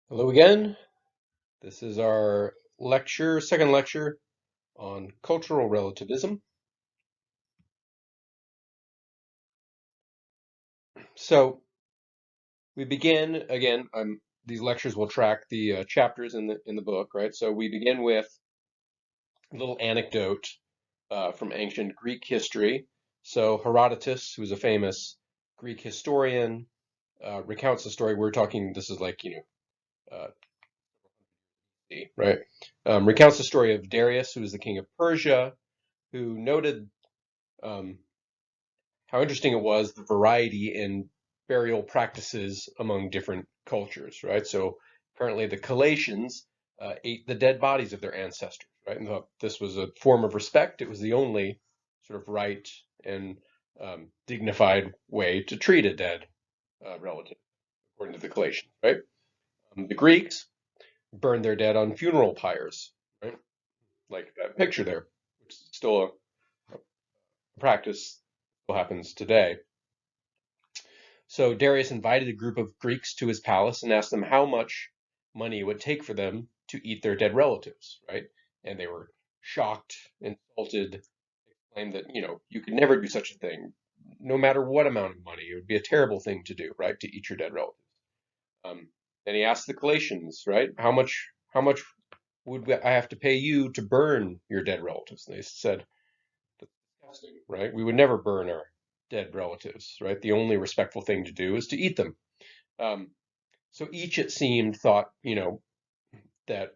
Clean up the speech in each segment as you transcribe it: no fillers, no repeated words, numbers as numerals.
Hello again. This is our second lecture on cultural relativism. So we begin again. These lectures will track the chapters in the book, right? So we begin with a little anecdote from ancient Greek history. So Herodotus, who's a famous Greek historian, recounts the story. We're talking. This is like right? Recounts the story of Darius, who was the king of Persia, who noted um, how interesting it was the variety in burial practices among different cultures, right? So apparently the Galatians ate the dead bodies of their ancestors, right? And thought this was a form of respect. It was the only sort of right and dignified way to treat a dead relative, according to the Galatians, right? The Greeks burned their dead on funeral pyres, right? Like that picture there, which is still a practice still happens today. So Darius invited a group of Greeks to his palace and asked them how much money it would take for them to eat their dead relatives, right? And they were shocked, insulted, claimed that, you could never do such a thing. No matter what amount of money, it would be a terrible thing to do, right? To eat your dead relatives. Um, then he asked the Galatians, right? How much would I have to pay you to burn your dead relatives? And they said, that's disgusting, right? We would never burn our dead relatives, right? The only respectful thing to do is to eat them. Um, so each, it seemed, thought, that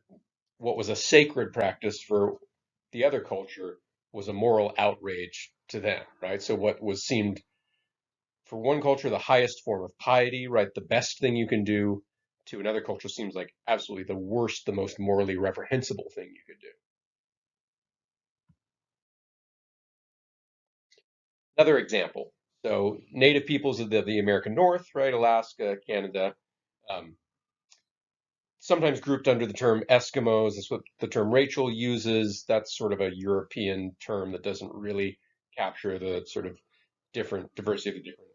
what was a sacred practice for the other culture was a moral outrage to them, right? So what was seemed for one culture the highest form of piety, right, the best thing you can do, to another culture seems like absolutely the worst, the most morally reprehensible thing you could do. Another example. So native peoples of the American North, right, Alaska, Canada, um, sometimes grouped under the term Eskimos. That's what the term Rachel uses. That's sort of a European term that doesn't really capture the sort of different diversity of the different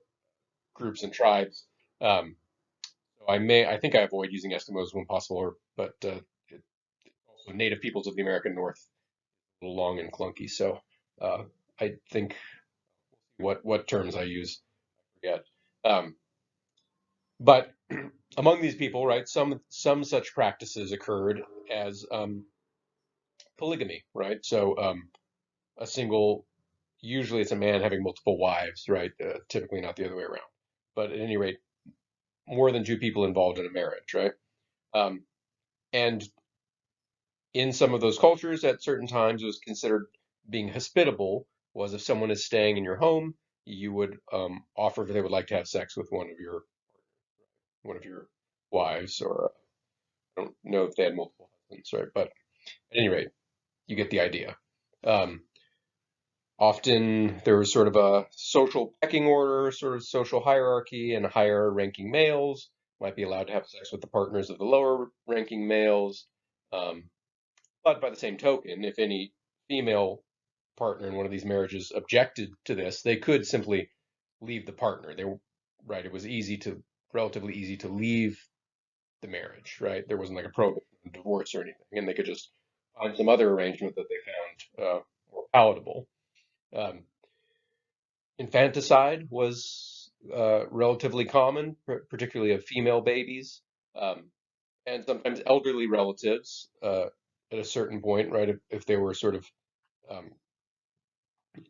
groups and tribes. Um, so I think I avoid using Eskimos when possible, but also native peoples of the American North, a little long and clunky. So uh, I think what terms I use, I forget. Um, but among these people, right, some such practices occurred as polygamy, right? So a single, usually it's a man having multiple wives, right? Typically not the other way around. But at any rate, more than two people involved in a marriage, right? Um, and in some of those cultures, at certain times, it was considered being hospitable. Was if someone is staying in your home, you would offer if they would like to have sex with one of your wives, or I don't know if they had multiple husbands, right? But at any rate, you get the idea. Um, Often there was sort of a social pecking order, sort of social hierarchy, and higher ranking males might be allowed to have sex with the partners of the lower ranking males. Um, but by the same token, if any female partner in one of these marriages objected to this, they could simply leave the partner. Right, it was relatively easy to leave the marriage, right? There wasn't like a prohibition of divorce or anything, and they could just find some other arrangement that they found more palatable. Um, Infanticide was relatively common, particularly of female babies, um, and sometimes elderly relatives at a certain point, right? If they were sort of um,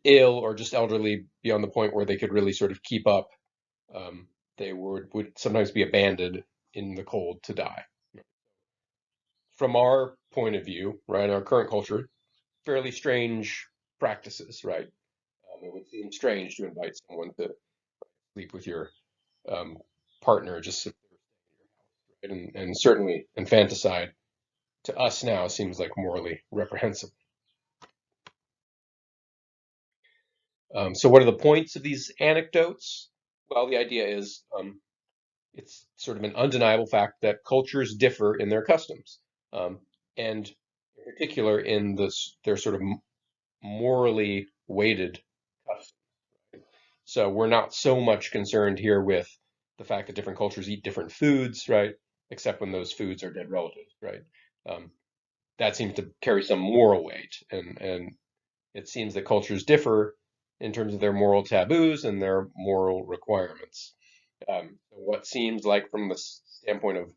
ill or just elderly beyond the point where they could really sort of keep up, um, they would sometimes be abandoned in the cold to die. From our point of view, right, our current culture, fairly strange practices, right? It would seem strange to invite someone to sleep with your um, partner just sit there, right? And certainly infanticide to us now seems like morally reprehensible. So what are the points of these anecdotes? Well, the idea is it's sort of an undeniable fact that cultures differ in their customs, and in particular in their sort of morally weighted customs. So we're not so much concerned here with the fact that different cultures eat different foods, right? except when those foods are dead relatives, right? Um, that seems to carry some moral weight, and it seems that cultures differ in terms of their moral taboos and their moral requirements. What seems like, from the standpoint of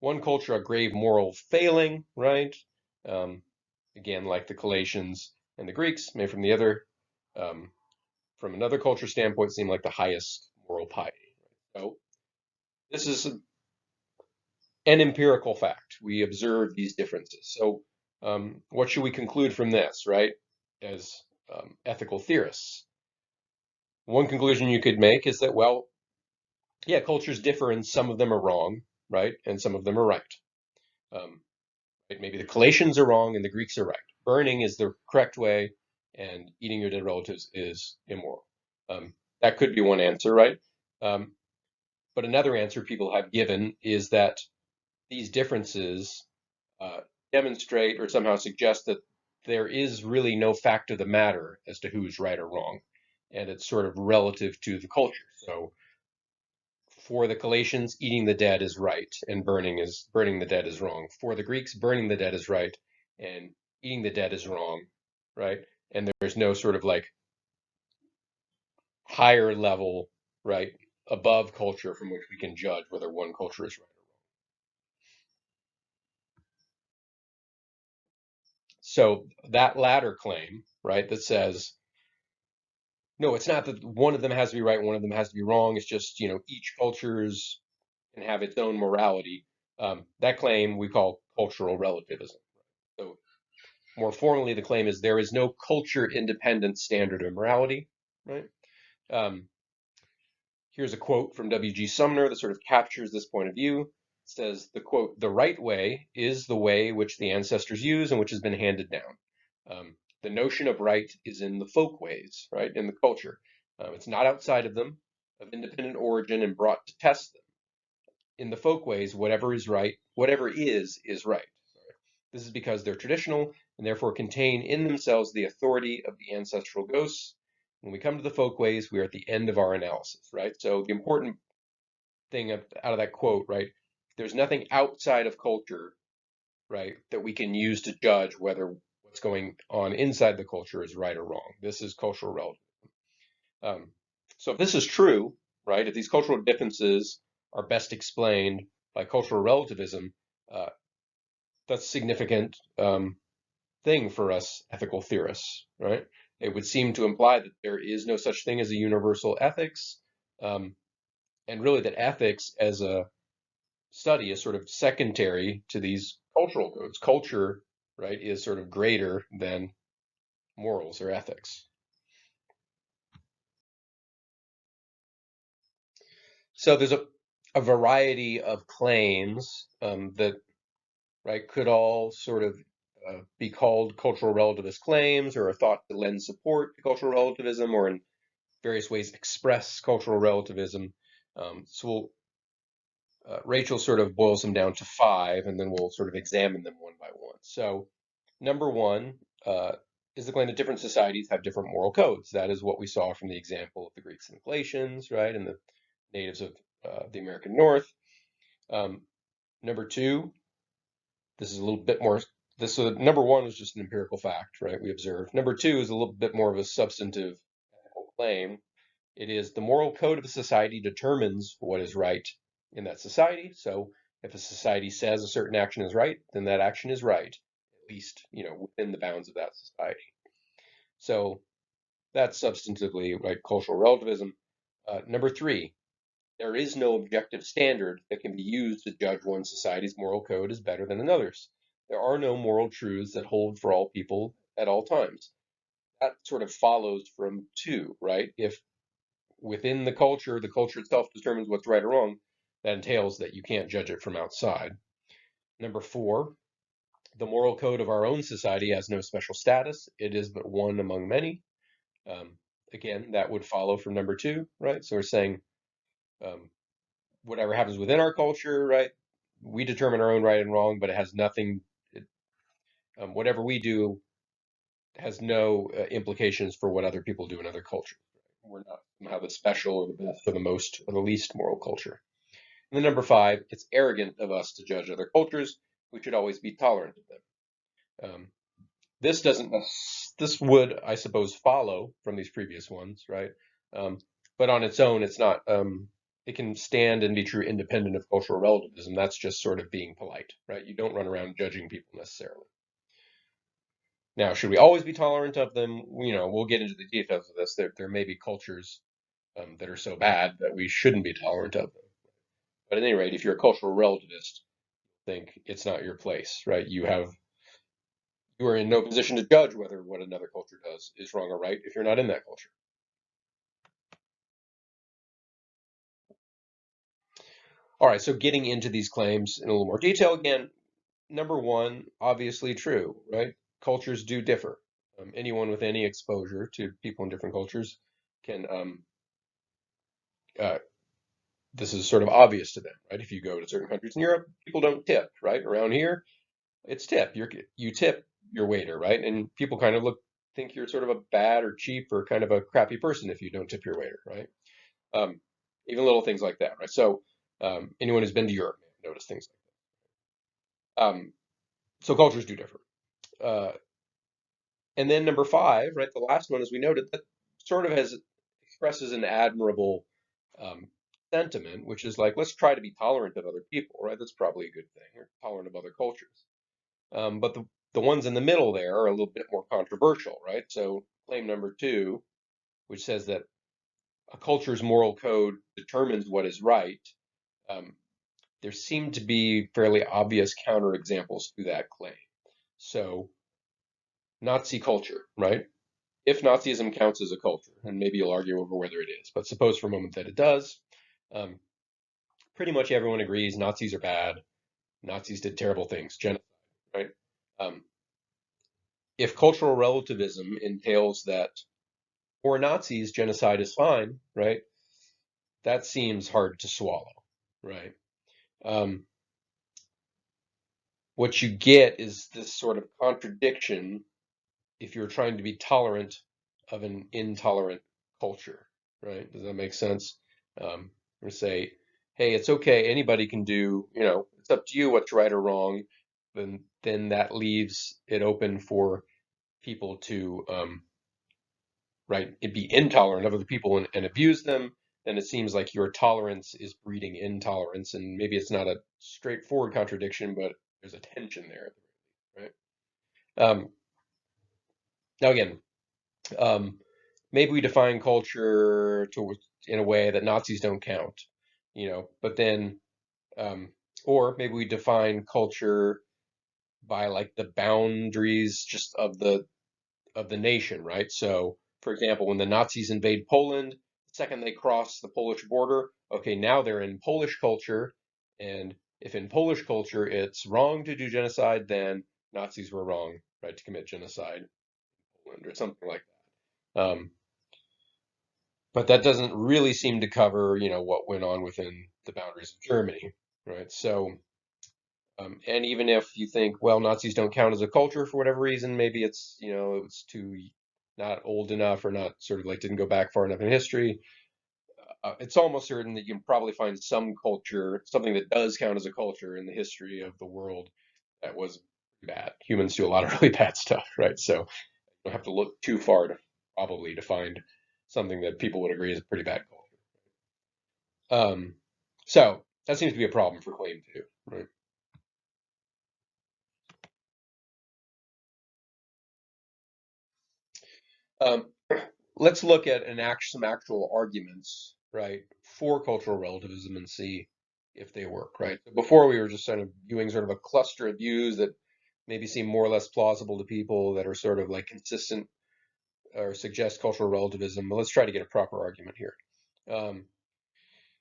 one culture, a grave moral failing, right? Um, again, like the Galatians and the Greeks, may from the other, um, from another culture standpoint, seem like the highest moral piety. So this is an empirical fact. We observe these differences. So what should we conclude from this, right? As ethical theorists, one conclusion you could make is that, well, yeah, cultures differ and some of them are wrong, right? And some of them are right. Um, right? Maybe the Galatians are wrong and the Greeks are right. Burning is the correct way, and eating your dead relatives is immoral. Um, that could be one answer, right? Um, but another answer people have given is that these differences uh, demonstrate or somehow suggest that there is really no fact of the matter as to who's right or wrong, and it's sort of relative to the culture. So for the Galatians, eating the dead is right, and burning the dead is wrong. For the Greeks, burning the dead is right, and eating the dead is wrong, right? And there's no sort of like higher level, right, above culture from which we can judge whether one culture is right or wrong. So that latter claim, right, that says, no, it's not that one of them has to be right, one of them has to be wrong. It's just, each culture's can have its own morality. That claim we call cultural relativism. So more formally, the claim is there is no culture-independent standard of morality, right? Um, here's a quote from W.G. Sumner that sort of captures this point of view. It says, the quote, "The right way is the way which the ancestors use and which has been handed down. The notion of right is in the folk ways, right, in the culture. It's not outside of them, of independent origin and brought to test them. In the folk ways, whatever is right, whatever is right. This is because they're traditional and therefore contain in themselves the authority of the ancestral ghosts. When we come to the folk ways, we are at the end of our analysis, right? So the important thing out of that quote, right? There's nothing outside of culture, right, that we can use to judge whether what's going on inside the culture is right or wrong. This is cultural relativism. Um, so if this is true, right, if these cultural differences are best explained by cultural relativism, uh, that's a significant thing for us ethical theorists, right? It would seem to imply that there is no such thing as a universal ethics, um, and really that ethics as a study is sort of secondary to these cultural codes. Culture, right, is sort of greater than morals or ethics. So there's a variety of claims that, right, could all sort of be called cultural relativist claims or are thought to lend support to cultural relativism or in various ways express cultural relativism. Rachel sort of boils them down to five, and then we'll sort of examine them one by one. So, number one is the claim that different societies have different moral codes. That is what we saw from the example of the Greeks and the Galatians, right, and the natives of the American North. Um, number two, this is a little bit more. Number one was just an empirical fact, right? We observed. Number two is a little bit more of a substantive claim. It is the moral code of a society determines what is right in that society. So if a society says a certain action is right, then that action is right, at least, within the bounds of that society. So that's substantively right cultural relativism. Number three, there is no objective standard that can be used to judge one society's moral code is better than another's. There are no moral truths that hold for all people at all times. That sort of follows from two, right? If within the culture itself determines what's right or wrong, that entails that you can't judge it from outside. Number four, the moral code of our own society has no special status. It is but one among many. Um, again, that would follow from number two, right? So we're saying um, whatever happens within our culture, right? We determine our own right and wrong, but it has nothing, whatever we do has no implications for what other people do in other cultures. We're not somehow the special or the best or the most or the least moral culture. And then number five, it's arrogant of us to judge other cultures. We should always be tolerant of them. This doesn't, this would, I suppose, follow from these previous ones, right? Um, but on its own, it's not, it can stand and be true independent of cultural relativism. That's just sort of being polite, right? You don't run around judging people necessarily. Now, should we always be tolerant of them? We'll get into the details of this. There may be cultures that are so bad that we shouldn't be tolerant of them. But at any rate, if you're a cultural relativist, think it's not your place, right? You are in no position to judge whether what another culture does is wrong or right if you're not in that culture. All right, so getting into these claims in a little more detail again, number one, obviously true, right? Cultures do differ. Anyone with any exposure to people in different cultures can, uh, this is sort of obvious to them, right? If you go to certain countries in Europe, people don't tip, right? Around here, it's tip. You tip your waiter, right? And people kind of think you're sort of a bad or cheap or kind of a crappy person if you don't tip your waiter, right? Um, Even little things like that, right? So anyone who's been to Europe may notice things like that. So cultures do differ. Uh, and then number five, right? The last one, as we noted, that sort of has expresses an admirable um, sentiment, which is like, let's try to be tolerant of other people, right? That's probably a good thing, or tolerant of other cultures. But the ones in the middle there are a little bit more controversial, right? So claim number two, which says that a culture's moral code determines what is right, um, there seem to be fairly obvious counterexamples to that claim. So Nazi culture, right? If Nazism counts as a culture, and maybe you'll argue over whether it is, but suppose for a moment that it does, um, pretty much everyone agrees Nazis are bad. Nazis did terrible things, genocide, right? Um, if cultural relativism entails that for Nazis, genocide is fine, right? That seems hard to swallow, right? Um, what you get is this sort of contradiction if you're trying to be tolerant of an intolerant culture, right? Does that make sense? Or say, hey, it's okay, anybody can do, it's up to you what's right or wrong. Then that leaves it open for people to, right, be intolerant of other people and abuse them. Then it seems like your tolerance is breeding intolerance, and maybe it's not a straightforward contradiction, but there's a tension there, right? Now again, um, maybe we define culture in a way that Nazis don't count, but then, um, or maybe we define culture by like the boundaries just of the nation, right? So, for example, when the Nazis invade Poland, the second they cross the Polish border, okay, now they're in Polish culture, and if in Polish culture it's wrong to do genocide, then Nazis were wrong, right, to commit genocide in Poland or something like that. But that doesn't really seem to cover, what went on within the boundaries of Germany, right? So, and even if you think, well, Nazis don't count as a culture for whatever reason, maybe it's, it was too not old enough or not sort of like didn't go back far enough in history. It's almost certain that you can probably find some culture, something that does count as a culture in the history of the world that was bad. Humans do a lot of really bad stuff, right? So you don't have to look too far to probably to find something that people would agree is a pretty bad culture. Um, so that seems to be a problem for claim two, right? Um, let's look at some actual arguments, right, for cultural relativism and see if they work, right? Before we were just sort of viewing sort of a cluster of views that maybe seem more or less plausible to people that are sort of like consistent or suggest cultural relativism. But let's try to get a proper argument here. Um,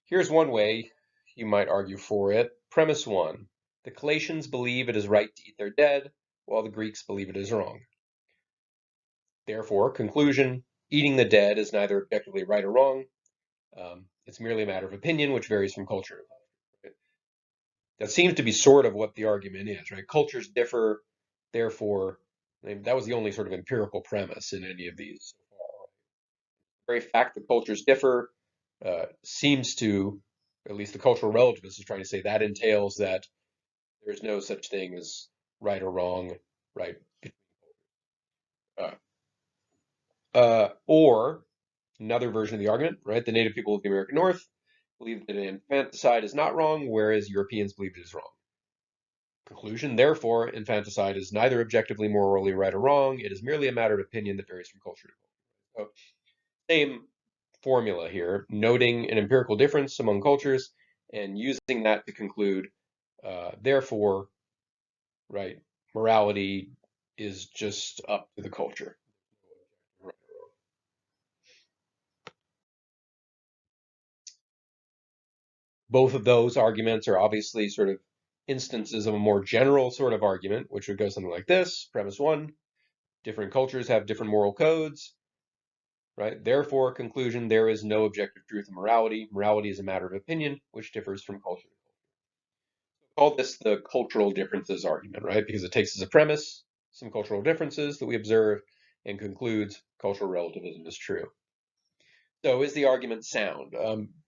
Here's one way you might argue for it. Premise one, the Galatians believe it is right to eat their dead, while the Greeks believe it is wrong. Therefore, conclusion, eating the dead is neither objectively right or wrong. It's merely a matter of opinion, which varies from culture. Right? That seems to be sort of what the argument is, right? Cultures differ, therefore, that was the only sort of empirical premise in any of these. The very fact that cultures differ seems to at least the cultural relativist is trying to say that entails that there is no such thing as right or wrong, right? Uh, or another version of the argument, right? The native people of the American North believe that infanticide is not wrong, whereas Europeans believe it is wrong. Conclusion, therefore, infanticide is neither objectively morally right or wrong. It is merely a matter of opinion that varies from culture to culture. So, same formula here, noting an empirical difference among cultures and using that to conclude, therefore, right, morality is just up to the culture. Both of those arguments are obviously sort of instances of a more general sort of argument, which would go something like this. Premise one, different cultures have different moral codes, right? Therefore, conclusion, there is no objective truth in morality. Morality is a matter of opinion, which differs from culture. Call this the cultural differences argument, right? Because it takes as a premise some cultural differences that we observe and concludes cultural relativism is true. So is the argument sound?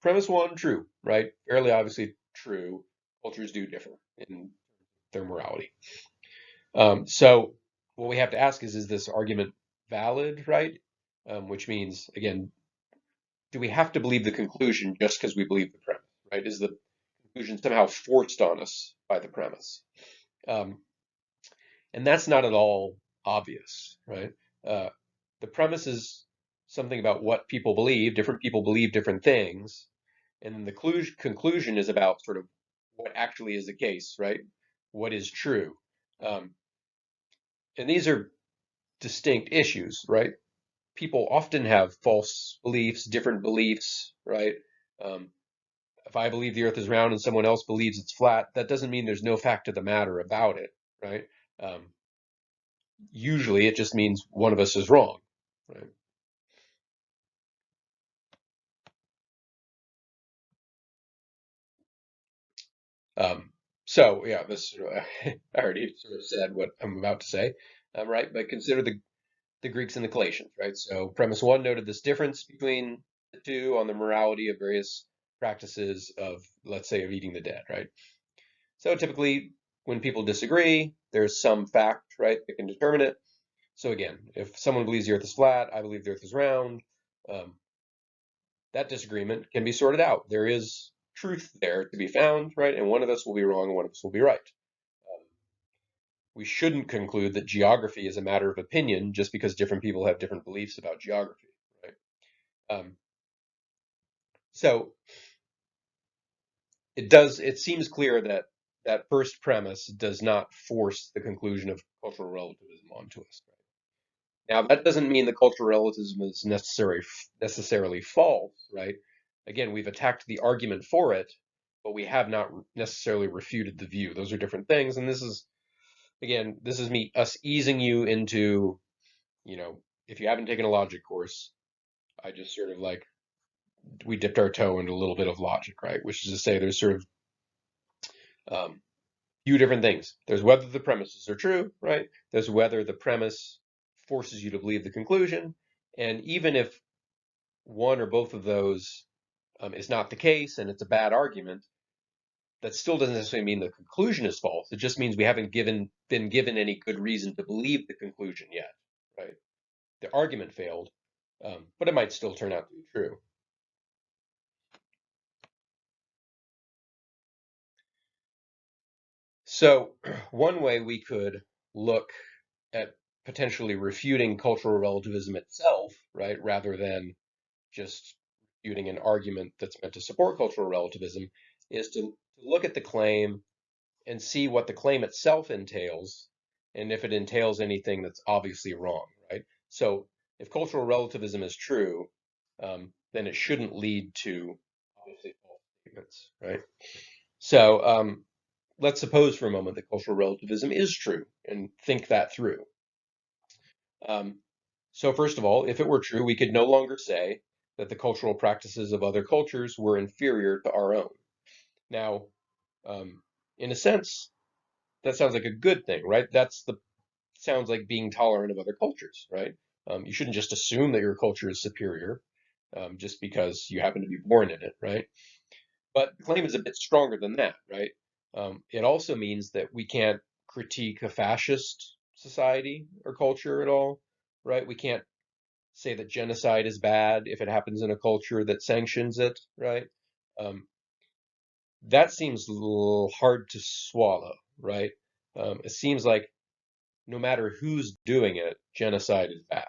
Premise one, true, right? Fairly obviously true. Cultures do differ in their morality. So what we have to ask is this argument valid, right? Which means, again, do we have to believe the conclusion just because we believe the premise, right? Is the conclusion somehow forced on us by the premise? Um, and that's not at all obvious, right? Uh, the premise is something about what people believe. Different people believe different things, and then the conclusion is about sort of what actually is the case, right? What is true? Um, and these are distinct issues, right? People often have false beliefs, different beliefs, right? Um, if I believe the Earth is round and someone else believes it's flat, that doesn't mean there's no fact of the matter about it, right? Um, Usually, it just means one of us is wrong, right? So yeah, this I already sort of said what I'm about to say, right? But consider the Greeks and the Galatians, right? So premise one noted this difference between the two on the morality of various practices of, let's say, of eating the dead, right? So typically, when people disagree, there's some fact, right, that can determine it. So again, if someone believes the Earth is flat, I believe the Earth is round. Um, that disagreement can be sorted out. There is truth there to be found, right? And one of us will be wrong and one of us will be right. Um, we shouldn't conclude that geography is a matter of opinion just because different people have different beliefs about geography, right? Um, so it seems clear that that first premise does not force the conclusion of cultural relativism onto us. Now, that doesn't mean that cultural relativism is necessarily false, right? Again, we've attacked the argument for it, but we have not necessarily refuted the view. Those are different things, and this is, again, this is us easing you into, if you haven't taken a logic course, I just sort of like we dipped our toe into a little bit of logic, right? Which is to say, there's sort of um, few different things. There's whether the premises are true, right? There's whether the premise forces you to believe the conclusion, and even if one or both of those is not the case and it's a bad argument, that still doesn't necessarily mean the conclusion is false. It just means we haven't been given any good reason to believe the conclusion yet, right? The argument failed, but it might still turn out to be true. So one way we could look at potentially refuting cultural relativism itself, right, rather than just refuting an argument that's meant to support cultural relativism, is to look at the claim and see what the claim itself entails and if it entails anything that's obviously wrong, right? So if cultural relativism is true, then it shouldn't lead to obviously false statements, right? So let's suppose for a moment that cultural relativism is true and think that through. Um, so first of all, if it were true, we could no longer say that the cultural practices of other cultures were inferior to our own. Now, um, in a sense, that sounds like a good thing, right? That's the sounds like being tolerant of other cultures, right? You shouldn't just assume that your culture is superior just because you happen to be born in it, right? But the claim is a bit stronger than that, right? It also means that we can't critique a fascist society or culture at all, right? We can't say that genocide is bad if it happens in a culture that sanctions it, right? Um, that seems a little hard to swallow, right? It seems like no matter who's doing it, genocide is bad,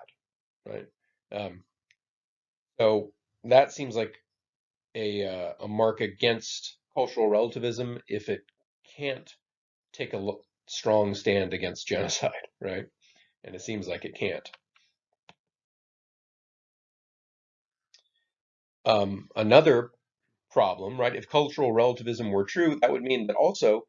right? Um, so that seems like a mark against cultural relativism if it can't take a strong stand against genocide, right? And it seems like it can't. Another problem, right? If cultural relativism were true, that would mean that also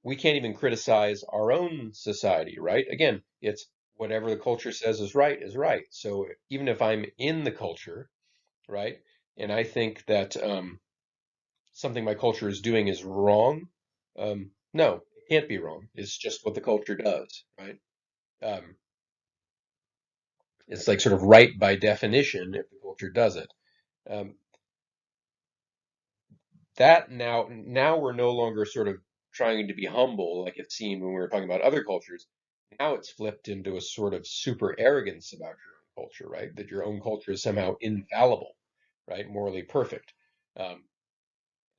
we can't even criticize our own society, right? Again, it's whatever the culture says is right is right. So even if I'm in the culture, right, and I think that something my culture is doing is wrong, no, it can't be wrong. It's just what the culture does, right? Um, it's like sort of right by definition if the culture does it. Um, that now we're no longer sort of trying to be humble like it seemed when we were talking about other cultures. Now it's flipped into a sort of super arrogance about your own culture, right? That your own culture is somehow infallible, right? Morally perfect. Um,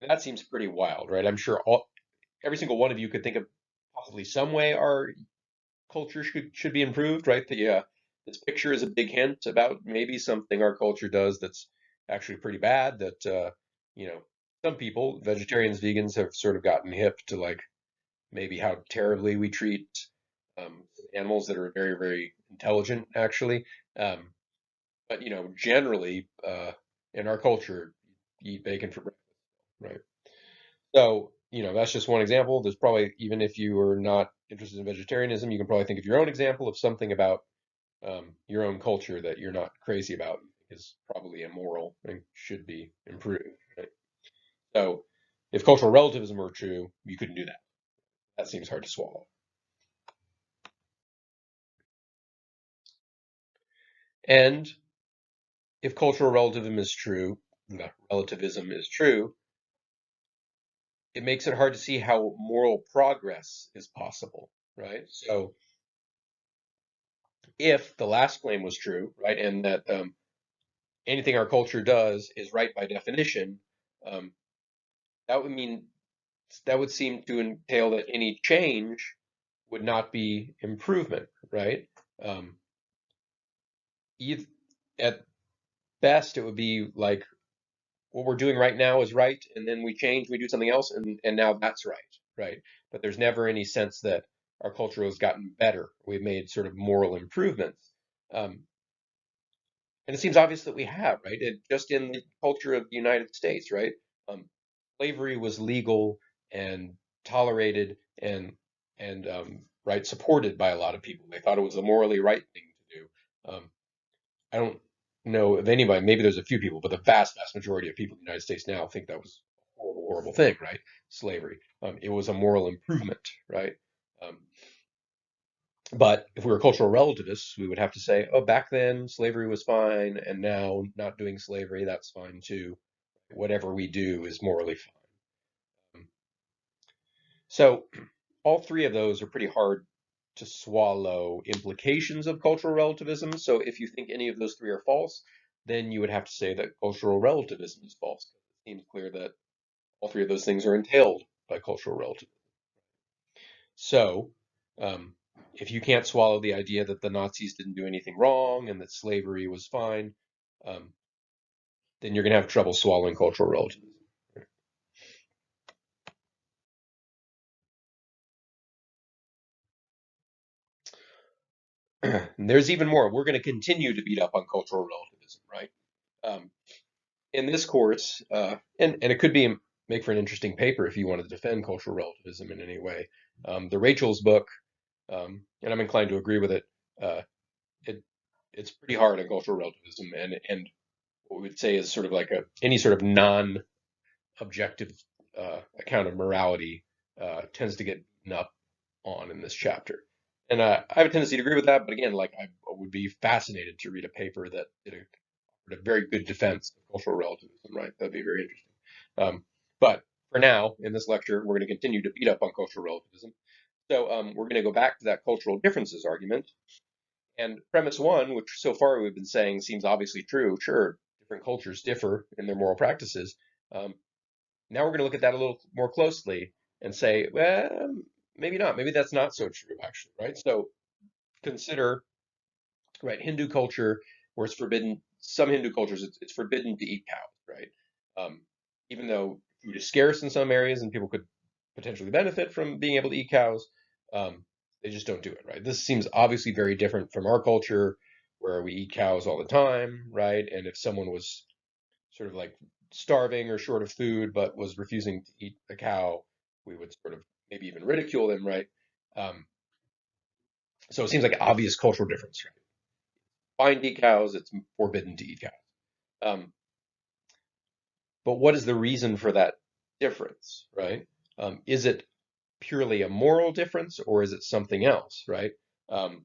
that seems pretty wild, right? I'm sure every single one of you could think of possibly some way our culture should be improved, right? This picture is a big hint about maybe something our culture does that's actually pretty bad. That you know, some people, vegetarians, vegans, have sort of gotten hip to like maybe how terribly we treat animals that are very, very intelligent, actually. Um, but generally, in our culture, you eat bacon for breakfast, right? So, that's just one example. There's probably, even if you are not interested in vegetarianism, you can probably think of your own example of something about your own culture that you're not crazy about is probably immoral and should be improved. Right? So, if cultural relativism were true, you couldn't do that. That seems hard to swallow. And if cultural relativism is true, it makes it hard to see how moral progress is possible, right? So, if the last claim was true, right, and that anything our culture does is right by definition, um, that would mean that would seem to entail that any change would not be improvement, right? Um, eith- at best, it would be like what we're doing right now is right, and then we change, we do something else, and now that's right, right? But there's never any sense that our culture has gotten better. We've made sort of moral improvements. Um, And it seems obvious that we have, right? Just in the culture of the United States, right? Um, Slavery was legal and tolerated and right supported by a lot of people. They thought it was the morally right thing to do. I don't know of anybody. Maybe there's a few people, but the vast majority of people in the United States now think that was a horrible, horrible thing, right? Slavery. It was a moral improvement, right? Um, but if we were cultural relativists, we would have to say, oh, back then slavery was fine, and now not doing slavery, that's fine too. Whatever we do is morally fine. So all three of those are pretty hard to swallow implications of cultural relativism. So if you think any of those three are false, then you would have to say that cultural relativism is false. It seems clear that all three of those things are entailed by cultural relativism. So, if you can't swallow the idea that the Nazis didn't do anything wrong and that slavery was fine, um, then you're going to have trouble swallowing cultural relativism. And there's even more. We're going to continue to beat up on cultural relativism, right? Um, in this course, and it could be make for an interesting paper if you want to defend cultural relativism in any way. The Rachel's book, and I'm inclined to agree with it. Uh, it it's pretty hard on cultural relativism, and what we would say is sort of like any sort of non-objective account of morality tends to get beaten up on in this chapter. And I have a tendency to agree with that, but again, like I would be fascinated to read a paper that did a very good defense of cultural relativism, right? That'd be very interesting. But for now, in this lecture, we're going to continue to beat up on cultural relativism. So we're going to go back to that cultural differences argument. And premise one, which so far we've been saying seems obviously true, sure, different cultures differ in their moral practices. Um, Now we're going to look at that a little more closely and say, well, maybe not. Maybe that's not so true, actually, right? So consider, right, Hindu culture, where it's forbidden. Some Hindu cultures, it's forbidden to eat cows, right? Even though food is scarce in some areas and people could potentially benefit from being able to eat cows, um, they just don't do it, right? This seems obviously very different from our culture, where we eat cows all the time, right? And if someone was sort of like starving or short of food but was refusing to eat a cow, we would sort of maybe even ridicule them, right? Um, so it seems like an obvious cultural difference, right? Fine to eat cows, it's forbidden to eat cows. Um, but what is the reason for that difference, right? Is it purely a moral difference or is it something else, right? Um,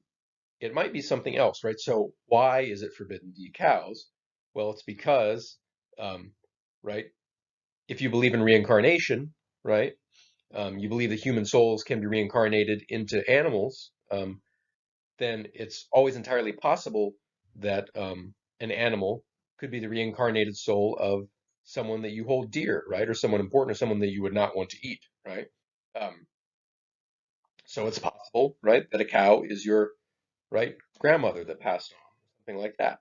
it might be something else, right? So why is it forbidden to eat cows? Well, it's because, um, right, if you believe in reincarnation, right, you believe that human souls can be reincarnated into animals, then it's always entirely possible that an animal could be the reincarnated soul of someone that you hold dear, right, or someone important, or someone that you would not want to eat, right? Um, so it's possible, right, that a cow is your right grandmother that passed on, something like that.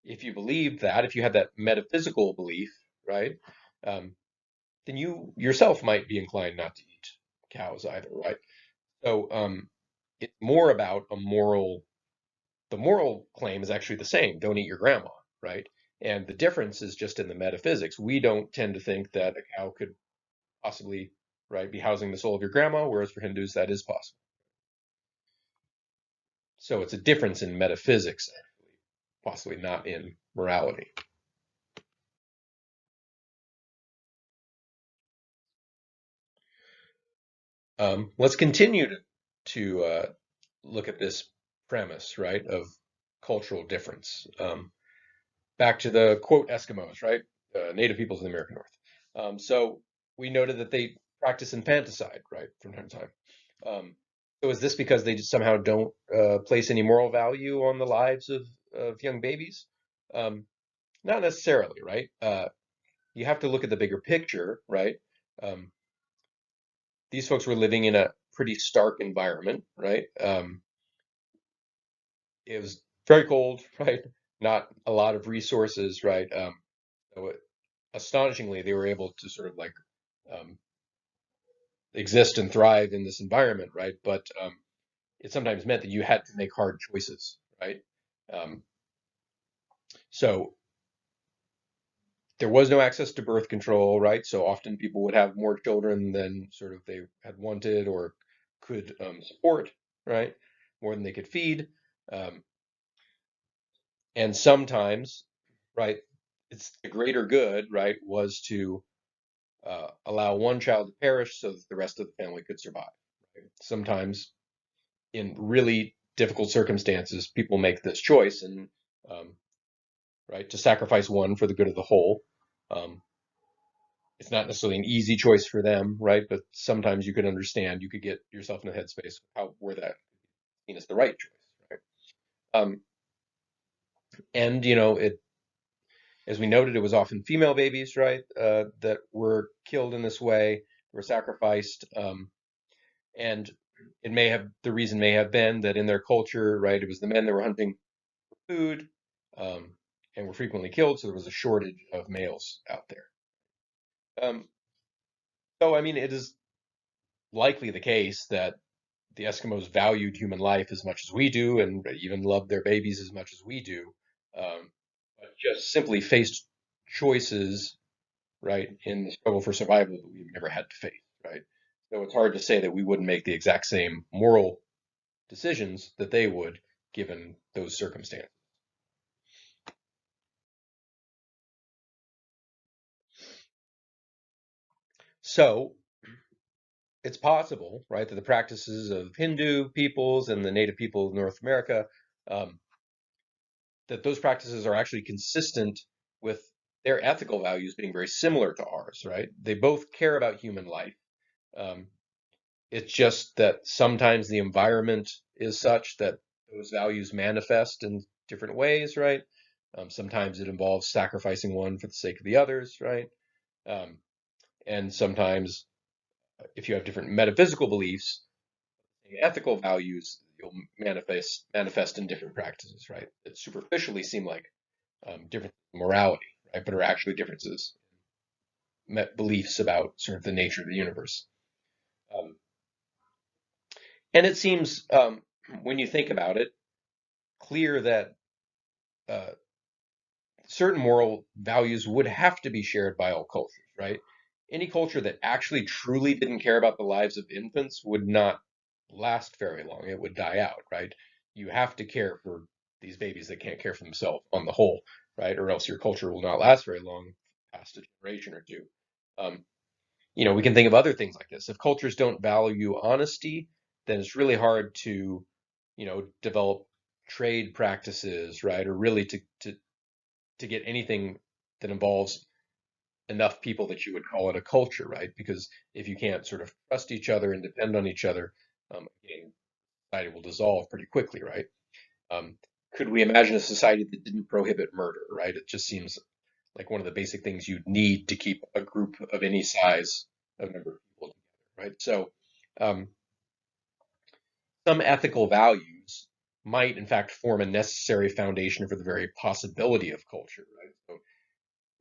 If you believe that, if you had that metaphysical belief, right, um, then you yourself might be inclined not to eat cows either, right? So it's more about a moral. The moral claim is actually the same: don't eat your grandma, right? And the difference is just in the metaphysics. We don't tend to think that a cow could possibly, right, be housing the soul of your grandma, whereas for Hindus that is possible. So it's a difference in metaphysics, possibly not in morality. Let's continue to look at this premise, right, of cultural difference. Back to the quote Eskimos, right, native peoples of the American North. So we noted that they practice infanticide, right, from time to time. Um, so is this because they just somehow don't place any moral value on the lives of young babies? Um, Not necessarily, right? You have to look at the bigger picture, right? Um, these folks were living in a pretty stark environment, right? It was very cold, right? Not a lot of resources, right? So astonishingly, they were able to sort of like um, exist and thrive in this environment, right? But it sometimes meant that you had to make hard choices, right? Um, so there was no access to birth control, right? So often people would have more children than sort of they had wanted or could support, right? More than they could feed. Um, and sometimes, right, it's the greater good, right, was to allow one child to perish so that the rest of the family could survive. Right? Sometimes, in really difficult circumstances, people make this choice, and um, right, to sacrifice one for the good of the whole. Um, it's not necessarily an easy choice for them, right? But sometimes you could understand, you could get yourself in a headspace how where that seen as the right choice, right? And it, as we noted, it was often female babies, right, that were killed in this way, were sacrificed. And it may have the reason may have been that in their culture, right, it was the men that were hunting for food, um, and were frequently killed, so there was a shortage of males out there. Um, so, I mean, it is likely the case that the Eskimos valued human life as much as we do, and even loved their babies as much as we do, but just simply faced choices, right, in the struggle for survival that we've never had to face, right? So it's hard to say that we wouldn't make the exact same moral decisions that they would given those circumstances. So it's possible, right, that the practices of Hindu peoples and the native people of North America, um, that those practices are actually consistent with their ethical values being very similar to ours, right? They both care about human life. Um, it's just that sometimes the environment is such that those values manifest in different ways, right? Sometimes it involves sacrificing one for the sake of the others, right? Um, and sometimes, if you have different metaphysical beliefs, ethical values, you'll manifest in different practices, right? That superficially seem like different morality, right? But are actually differences, beliefs about sort of the nature of the universe. Um, and it seems, when you think about it, clear that uh, certain moral values would have to be shared by all cultures, right? Any culture that actually truly didn't care about the lives of infants would not last very long. It would die out, right? You have to care for these babies that can't care for themselves on the whole, right? Or else your culture will not last very long past a generation or two. Um, we can think of other things like this. If cultures don't value honesty, then it's really hard to, develop trade practices, right? Or really to get anything that involves enough people that you would call it a culture, right? Because if you can't sort of trust each other and depend on each other, again, society will dissolve pretty quickly, right? Um, could we imagine a society that didn't prohibit murder, right? It just seems like one of the basic things you'd need to keep a group of any size, a number of people together, right? So, um, some ethical values might, in fact, form a necessary foundation for the very possibility of culture, right? So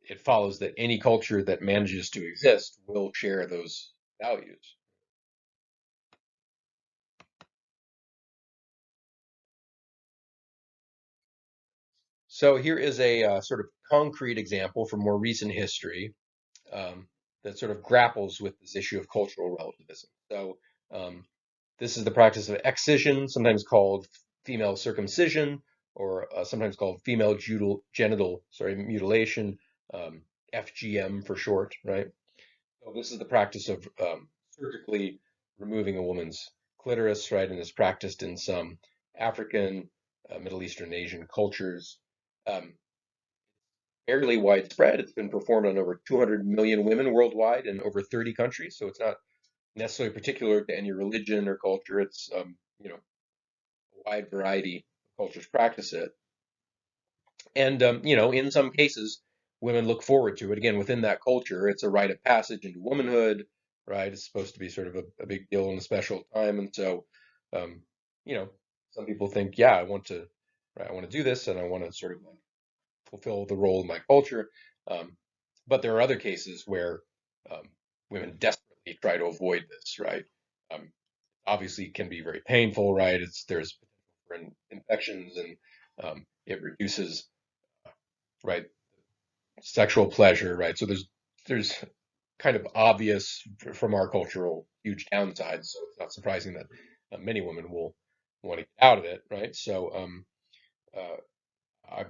it follows that any culture that manages to exist will share those values. So here is a sort of concrete example from more recent history, that sort of grapples with this issue of cultural relativism. So um, this is the practice of excision, sometimes called female circumcision, or sometimes called female mutilation, FGM for short, right? So this is the practice of surgically removing a woman's clitoris, right? And is practiced in some African, Middle Eastern, Asian cultures. Um, Fairly widespread. It's been performed on over 200 million women worldwide in over 30 countries. So it's not necessarily particular to any religion or culture. It's, a wide variety of cultures practice it. And, in some cases, women look forward to it. Again, within that culture, it's a rite of passage into womanhood, right? It's supposed to be sort of a big deal and a special time. And so, um, you know, some people think, yeah, I want to do this and I want to sort of like fulfill the role in my culture. Um, but there are other cases where um, women desperately try to avoid this, right? Um, Obviously, it can be very painful, right? There's potential for infections and it reduces, right, sexual pleasure, right? So there's kind of obvious from our cultural huge downsides. So it's not surprising that many women will want to get out of it, right? So I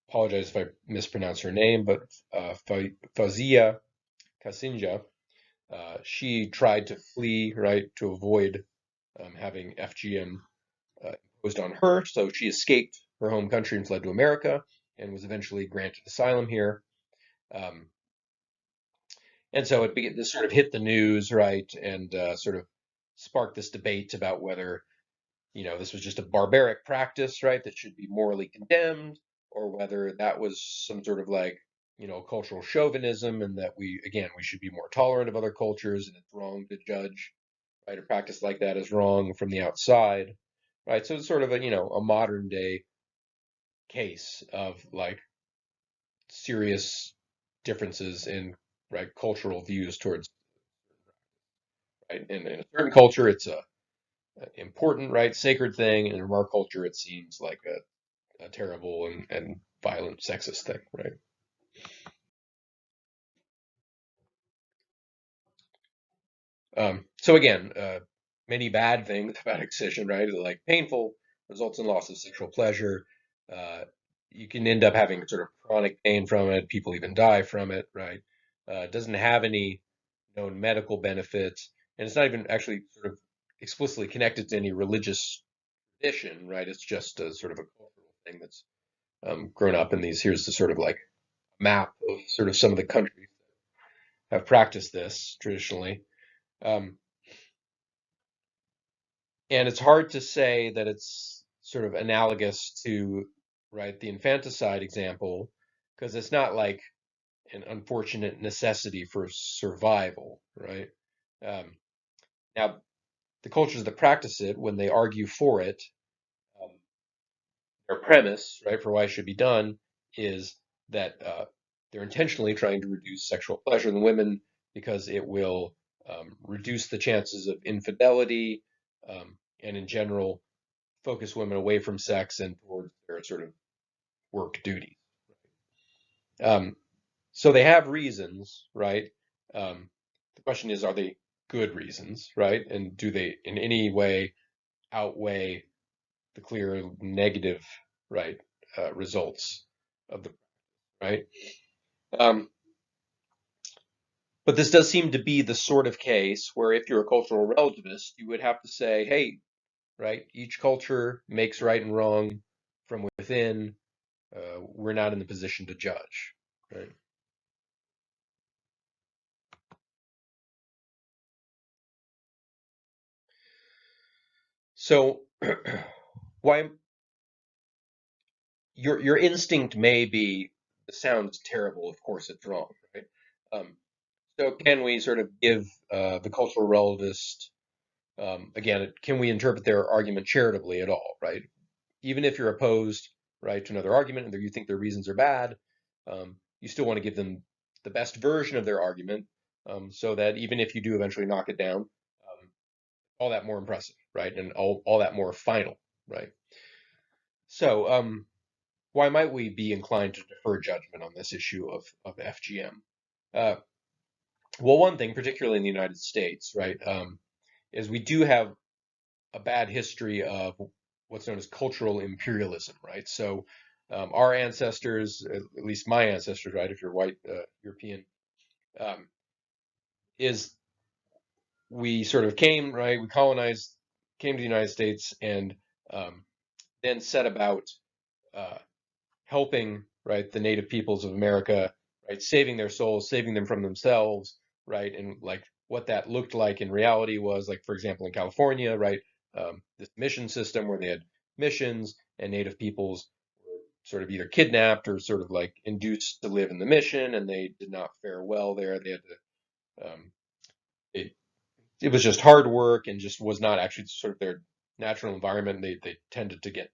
apologize if I mispronounce her name, but Fazia Kasinja, she tried to flee, right, to avoid having FGM imposed on her. So she escaped her home country and fled to America and was eventually granted asylum here. Um, and so this sort of hit the news, right, and sort of sparked this debate about whether, this was just a barbaric practice, right, that should be morally condemned, or whether that was some sort of like, cultural chauvinism, and that we should be more tolerant of other cultures, and it's wrong to judge, right, a practice like that is wrong from the outside, right? So it's sort of a modern day case of like serious differences in, right, cultural views towards, right, in a certain culture it's a important, right, sacred thing, and in our culture it seems like a terrible and violent sexist thing, right? So again, many bad things about excision, right? Like painful, results in loss of sexual pleasure. Uh, you can end up having sort of chronic pain from it. People even die from it, right? It doesn't have any known medical benefits, and it's not even actually sort of explicitly connected to any religious tradition, right? It's just a sort of a cultural thing that's grown up in these. Here's the sort of like map of sort of some of the countries that have practiced this traditionally. Um, and it's hard to say that it's sort of analogous to, right, the infanticide example, because it's not like an unfortunate necessity for survival, right? Um, Now, the cultures that practice it, when they argue for it, um, their premise, right, for why it should be done is that they're intentionally trying to reduce sexual pleasure in women because it will reduce the chances of infidelity and, in general, focus women away from sex and towards their sort of work duties. Um, so they have reasons, right? Um, the question is, are they good reasons, right? And do they in any way outweigh the clear negative, right, results of the right? Um, but this does seem to be the sort of case where if you're a cultural relativist, you would have to say, hey, right, each culture makes right and wrong from within. We're not in the position to judge, right? So, why your instinct may be, this sounds terrible, of course it's wrong, right? Um, so can we sort of give the cultural relativist, again, can we interpret their argument charitably at all, right? Even if you're opposed, right, to another argument and you think their reasons are bad, you still want to give them the best version of their argument, so that even if you do eventually knock it down, all that more impressive, right, and all that more final, right? So, why might we be inclined to defer judgment on this issue of FGM? Uh, well, one thing, particularly in the United States, right, is we do have a bad history of what's known as cultural imperialism, right? So our ancestors, at least my ancestors, right, if you're white European, um, is we sort of came, right, we colonized, came to the United States, and um, then set about uh, helping, right, the native peoples of America, right, saving their souls, saving them from themselves, right, and like what that looked like in reality was like, for example, in California, right, this mission system where they had missions and native peoples were sort of either kidnapped or sort of like induced to live in the mission, and they did not fare well there. They had to, it, it was just hard work and just was not actually sort of their natural environment. They tended to get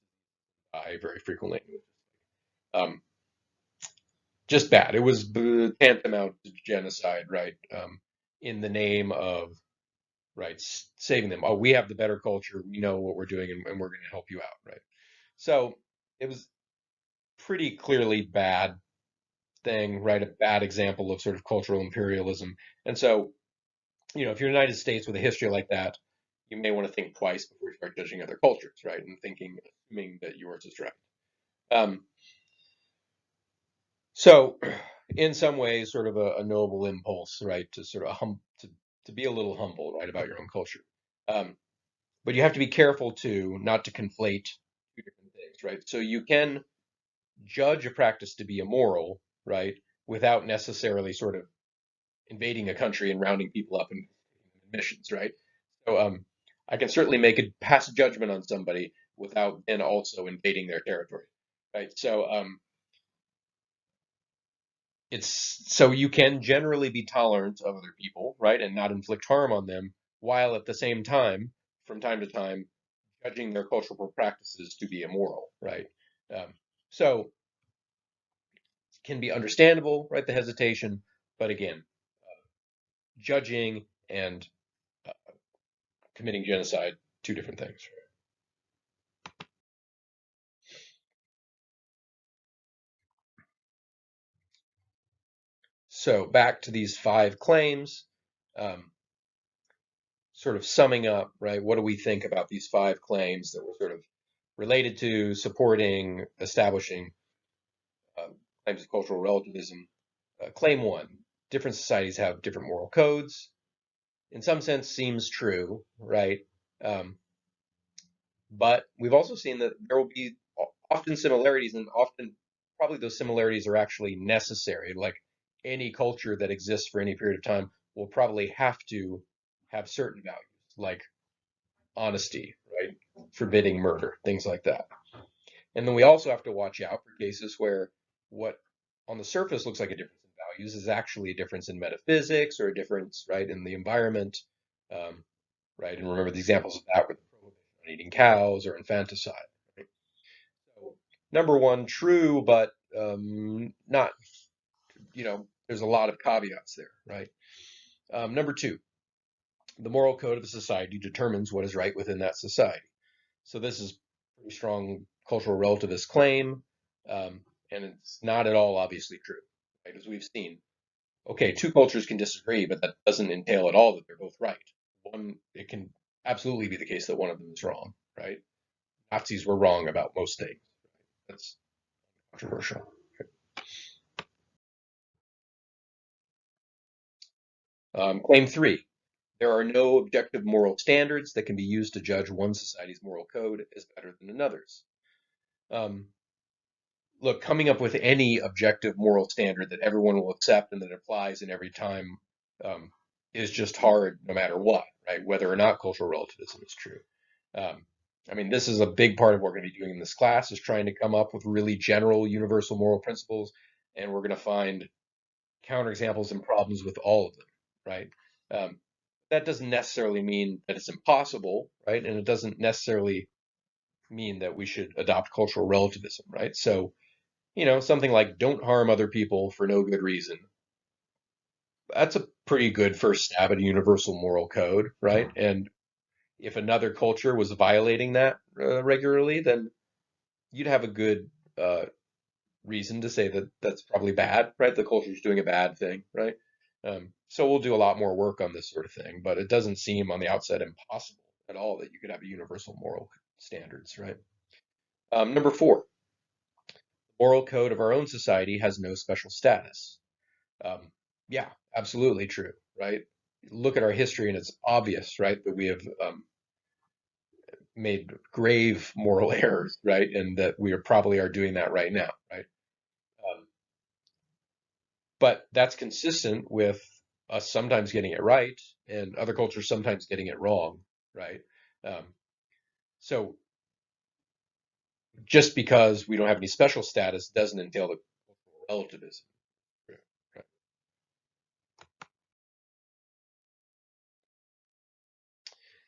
by very frequently. Um, just bad. It was tantamount to genocide, right? In the name of right saving them. Oh, we have the better culture. We know what we're doing, and we're going to help you out, right? So it was pretty clearly bad thing, right? A bad example of sort of cultural imperialism. And so, if you're the United States with a history like that, you may want to think twice before you start judging other cultures, right? And assuming that yours is right. Um, So, in some ways, sort of a noble impulse, right, to sort of to be a little humble, right, about your own culture. Um, but you have to be careful too, not to conflate two different things, right? So you can judge a practice to be immoral, right, without necessarily sort of invading a country and rounding people up in missions, right? So I can certainly make a pass judgment on somebody without then also invading their territory, right? So it's so you can generally be tolerant of other people, right, and not inflict harm on them, while at the same time, from time to time, judging their cultural practices to be immoral, right? Um, so it can be understandable, right, the hesitation, but again, judging and uh, committing genocide, two different things. So back to these five claims, um, sort of summing up, right? What do we think about these five claims that were sort of related to supporting, establishing uh, claims of cultural relativism? Claim one: different societies have different moral codes. In some sense, seems true, right? Um, but we've also seen that there will be often similarities and often probably those similarities are actually necessary. Like any culture that exists for any period of time will probably have to have certain values, like honesty, right? Forbidding murder, things like that. And then we also have to watch out for cases where what on the surface looks like a difference in values is actually a difference in metaphysics or a difference, right, in the environment, um, right? And remember the examples of that with the prohibition on eating cows or infanticide. Right? So, number one, true, but not, there's a lot of caveats there, right? Number two, the moral code of a society determines what is right within that society. So this is a pretty strong cultural relativist claim, um, and it's not at all obviously true, right? As we've seen, okay, two cultures can disagree, but that doesn't entail at all that they're both right. It can absolutely be the case that one of them is wrong, right? Nazis were wrong about most things. That's controversial. Claim three. There are no objective moral standards that can be used to judge one society's moral code as better than another's. Um, Look, coming up with any objective moral standard that everyone will accept and that applies in every time um, is just hard no matter what, right? Whether or not cultural relativism is true. Um, I mean, this is a big part of what we're going to be doing in this class is trying to come up with really general universal moral principles, and we're going to find counterexamples and problems with all of them, right? Um, that doesn't necessarily mean that it's impossible, right? And it doesn't necessarily mean that we should adopt cultural relativism, right? So, something like don't harm other people for no good reason. That's a pretty good first stab at a universal moral code, right? And if another culture was violating that regularly, then you'd have a good uh, reason to say that that's probably bad, right? The culture's doing a bad thing, right? So we'll do a lot more work on this sort of thing, but it doesn't seem on the outset impossible at all that you could have a universal moral standards, right? Number four, the moral code of our own society has no special status. Um, yeah, absolutely true, right? Look at our history and it's obvious, right, that we have made grave moral errors, right, and that we probably are doing that right now, right? Um, but that's consistent with us sometimes getting it right and other cultures sometimes getting it wrong, right? Um, so just because we don't have any special status doesn't entail the relativism. Right?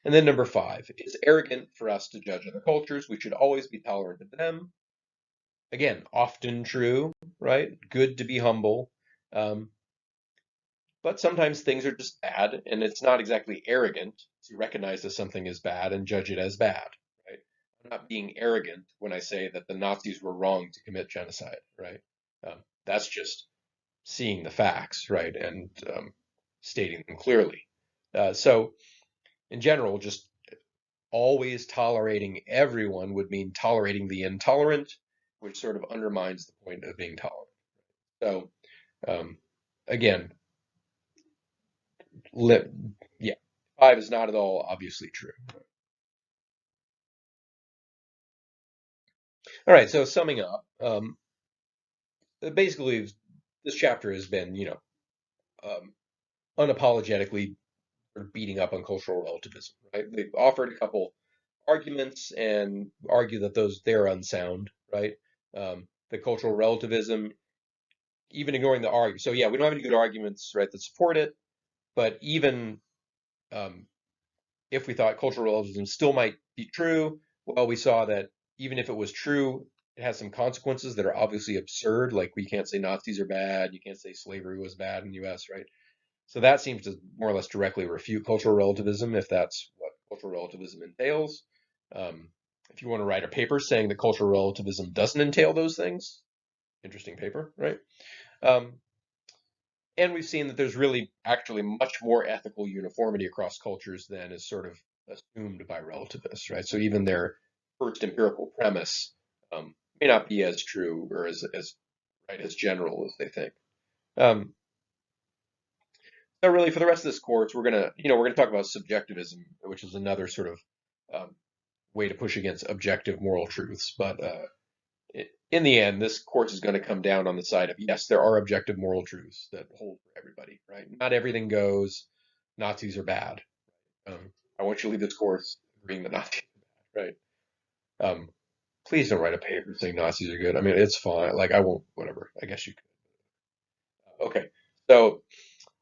And then number five, it's arrogant for us to judge other cultures. We should always be tolerant of them. Again, often true, right? Good to be humble. Um, but sometimes things are just bad, and it's not exactly arrogant to recognize that something is bad and judge it as bad, right? I'm not being arrogant when I say that the Nazis were wrong to commit genocide, right? That's just seeing the facts, right, and stating them clearly. So, in general, just always tolerating everyone would mean tolerating the intolerant, which sort of undermines the point of being tolerant. So, um, again, li- yeah, five is not at all obviously true. All right, so summing up, basically, this chapter has been, um, unapologetically sort of beating up on cultural relativism, right? They've offered a couple arguments and argue that they're unsound, right? The cultural relativism, even ignoring the argument. So yeah, we don't have any good arguments, right, that support it. But even um, if we thought cultural relativism still might be true, well, we saw that even if it was true, it has some consequences that are obviously absurd. Like we can't say Nazis are bad, you can't say slavery was bad in the U.S., right? So that seems to more or less directly refute cultural relativism, if that's what cultural relativism entails. Um, if you want to write a paper saying that cultural relativism doesn't entail those things, interesting paper, right? Um, and we've seen that there's really actually much more ethical uniformity across cultures than is sort of assumed by relativists, right? So even their first empirical premise may not be as true or as right as general as they think. Um, so really, for the rest of this course, we're gonna talk about subjectivism, which is another sort of way to push against objective moral truths. But in the end, this course is going to come down on the side of yes, there are objective moral truths that hold for everybody, right? Not everything goes, Nazis are bad. I want you to leave this course agreeing that Nazis are bad, right? Please don't write a paper saying Nazis are good. I mean, it's fine. Like, I won't, whatever. I guess you could. Okay. So,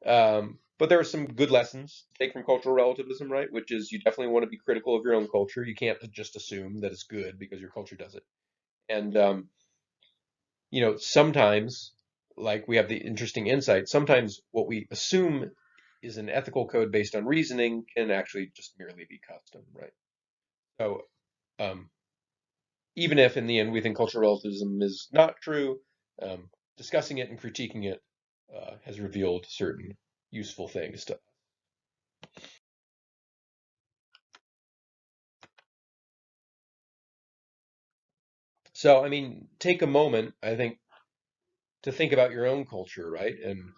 but there are some good lessons to take from cultural relativism, right? Which is you definitely want to be critical of your own culture. You can't just assume that it's good because your culture does it. And, sometimes, like we have the interesting insight, sometimes what we assume is an ethical code based on reasoning can actually just merely be custom, right? So, um, even if in the end we think cultural relativism is not true, um, discussing it and critiquing it has revealed certain useful things to. So, I mean, take a moment, I think, to think about your own culture, right? And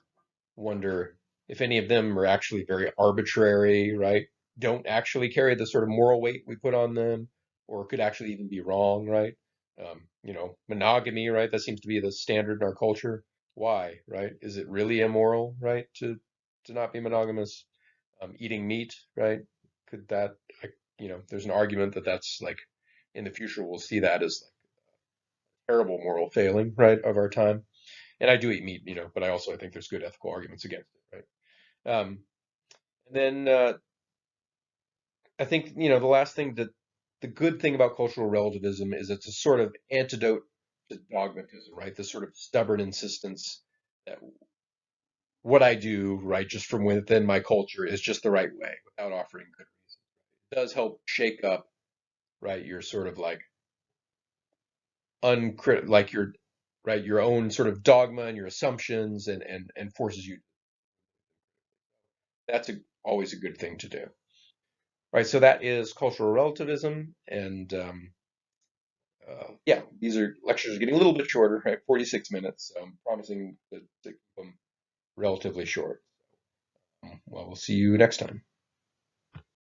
wonder if any of them are actually very arbitrary, right? Don't actually carry the sort of moral weight we put on them, or could actually even be wrong, right? Monogamy, right? That seems to be the standard in our culture. Why, right? Is it really immoral, right, to not be monogamous? Eating meat, right? Could that, there's an argument that that's like in the future we'll see that as like terrible moral failing, right, of our time. And I do eat meat, but I think there's good ethical arguments against it, right? And then I think, the last thing that the good thing about cultural relativism is it's a sort of antidote to dogmatism, right? This sort of stubborn insistence that what I do, right, just from within my culture is just the right way without offering good reason. It does help shake up, right, your sort of like like your, right, your own sort of dogma and your assumptions and forces you. That's always a good thing to do. Right, so that is cultural relativism, and yeah, these are lectures are getting a little bit shorter, right? 46 minutes. So I'm promising to keep them relatively short. Well, we'll see you next time.